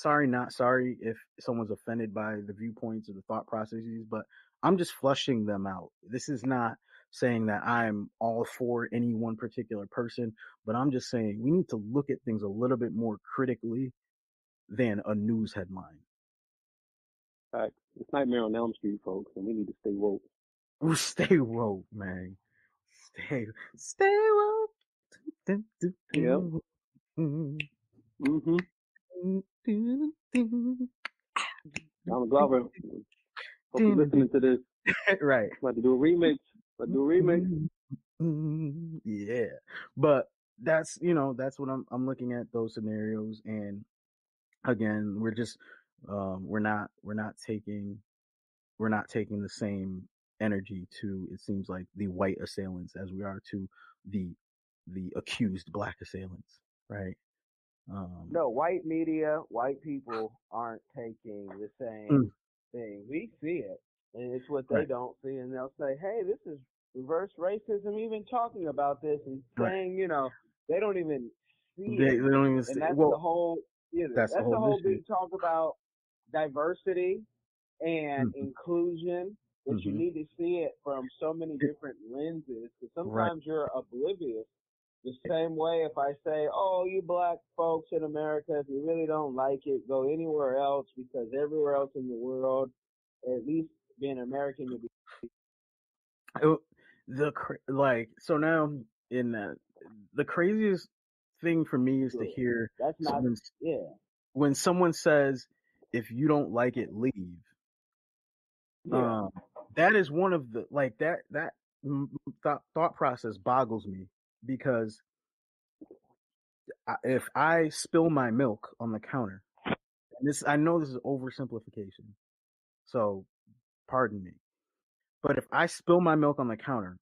[SPEAKER 2] not sorry if someone's offended by the viewpoints or the thought processes, but I'm just flushing them out. This is not saying that I'm all for any one particular person, but I'm just saying we need to look at things a little bit more critically than a news headline.
[SPEAKER 3] Right. It's Nightmare on Elm Street, folks, and we need to stay woke.
[SPEAKER 2] Stay woke, man. Stay woke.
[SPEAKER 3] Yep. Donald Glover. Hope you're listening to this.
[SPEAKER 2] Right.
[SPEAKER 3] About to do a remix.
[SPEAKER 2] Yeah. But that's what I'm looking at, those scenarios, and again, we're just we're not taking the same energy to, it seems like, the white assailants as we are to the accused black assailants, right?
[SPEAKER 1] No, white media, white people aren't taking the same thing. We see it, and it's what they don't see, and they'll say, "Hey, this is reverse racism." Even talking about this and saying, they don't even see it.
[SPEAKER 2] They don't even see.
[SPEAKER 1] And that's
[SPEAKER 2] well,
[SPEAKER 1] the whole. That's the whole big talk about diversity and inclusion. That you need to see it from so many different lenses. Because sometimes you're oblivious. The same way if I say, oh, you black folks in America, if you really don't like it, go anywhere else, because everywhere else in the world, at least being American, you'll be.
[SPEAKER 2] So now the craziest thing for me is to hear when someone says, if you don't like it, leave.
[SPEAKER 1] Yeah.
[SPEAKER 2] That is one of the, like, that thought process boggles me, because if I spill my milk on the counter, and I know this is oversimplification, so pardon me, but if I spill my milk on the counter,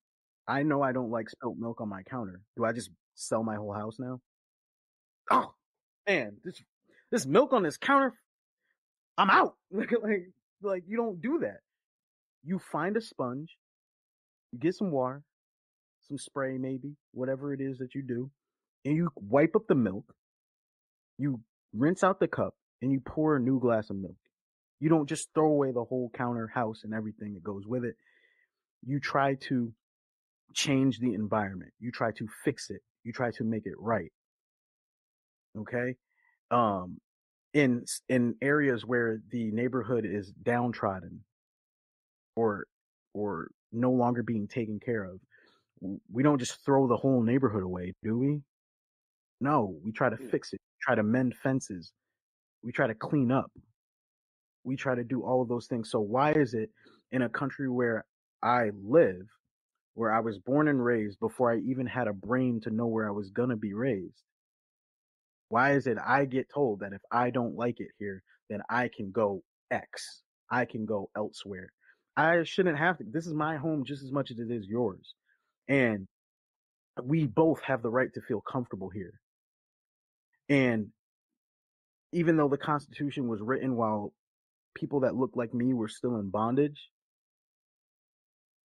[SPEAKER 2] I know I don't like spilt milk on my counter. Do I just sell my whole house now? Oh man, this milk on this counter, I'm out. Like you don't do that. You find a sponge, you get some water, some spray, maybe, whatever it is that you do, and you wipe up the milk, you rinse out the cup, and you pour a new glass of milk. You don't just throw away the whole counter, house, and everything that goes with it. You try to change the environment. You try to fix it. You try to make it right. Okay. In areas where the neighborhood is downtrodden or no longer being taken care of, we don't just throw the whole neighborhood away, do we? No, we try to fix it, try to mend fences, we try to clean up, we try to do all of those things. So why is it in a country where I live, where I was born and raised before I even had a brain to know where I was gonna be raised, why is it I get told that if I don't like it here, then I can go X, I can go elsewhere? I shouldn't have to. This is my home just as much as it is yours. And we both have the right to feel comfortable here. And even though the Constitution was written while people that looked like me were still in bondage,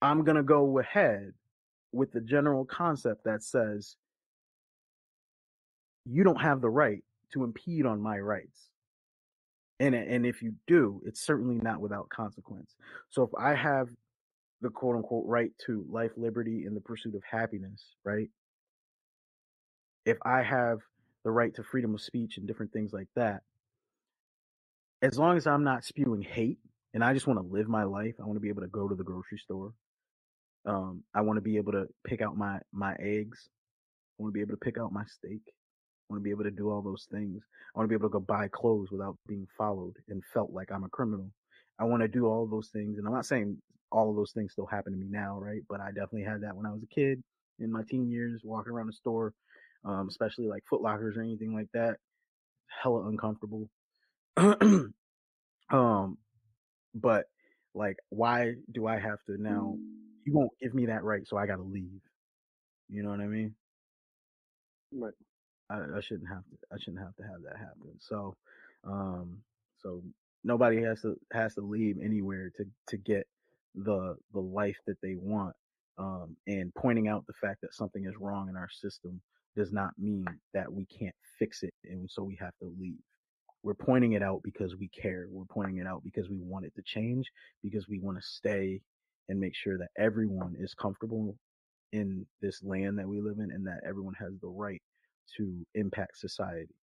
[SPEAKER 2] I'm going to go ahead with the general concept that says you don't have the right to impede on my rights. And if you do, it's certainly not without consequence. So if I have the quote unquote right to life, liberty, and the pursuit of happiness, right? If I have the right to freedom of speech and different things like that, as long as I'm not spewing hate and I just want to live my life, I want to be able to go to the grocery store. I want to be able to pick out my eggs. I want to be able to pick out my steak. I want to be able to do all those things. I want to be able to go buy clothes without being followed and felt like I'm a criminal. I want to do all of those things. And I'm not saying all of those things still happen to me now, right? But I definitely had that when I was a kid in my teen years, walking around the store, especially like Foot Lockers or anything like that. Hella uncomfortable. But like, why do I have to now? You won't give me that right, so I gotta leave. You know what I mean?
[SPEAKER 3] Right.
[SPEAKER 2] I shouldn't have to. I shouldn't have to have that happen. So, so nobody has to leave anywhere to get the life that they want. And pointing out the fact that something is wrong in our system does not mean that we can't fix it, and so we have to leave. We're pointing it out because we care. We're pointing it out because we want it to change, because we want to stay and make sure that everyone is comfortable in this land that we live in, and that everyone has the right to impact society.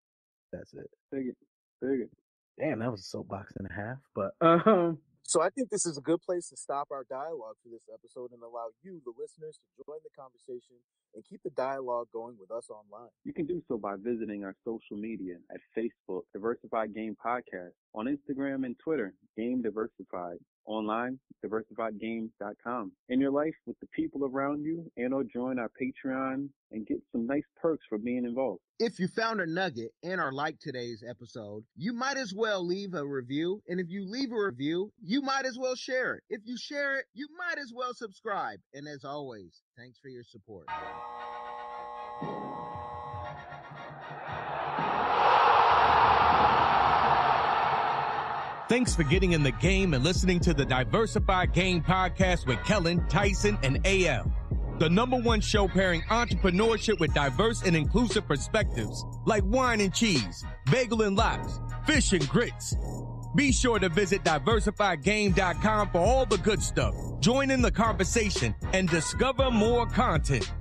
[SPEAKER 2] That's it.
[SPEAKER 3] Dig it.
[SPEAKER 2] Damn, that was a soapbox and a half. But
[SPEAKER 9] So I think this is a good place to stop our dialogue for this episode and allow you, the listeners, to join the conversation and keep the dialogue going with us online.
[SPEAKER 3] You can do so by visiting our social media at Facebook, Diversified Game Podcast, on Instagram and Twitter, Game Diversified, online, diversifiedgames.com. In your life with the people around you, and or join our Patreon and get some nice perks for being involved.
[SPEAKER 10] If you found a nugget and or liked today's episode, you might as well leave a review. And if you leave a review, you might as well share it. If you share it, you might as well subscribe. And as always, thanks for your support.
[SPEAKER 11] Thanks for getting in the game and listening to the Diversified Game Podcast with Kellen, Tyson, and AL. The #1 show pairing entrepreneurship with diverse and inclusive perspectives like wine and cheese, bagel and lox, fish and grits. Be sure to visit diversifiedgame.com for all the good stuff. Join in the conversation and discover more content.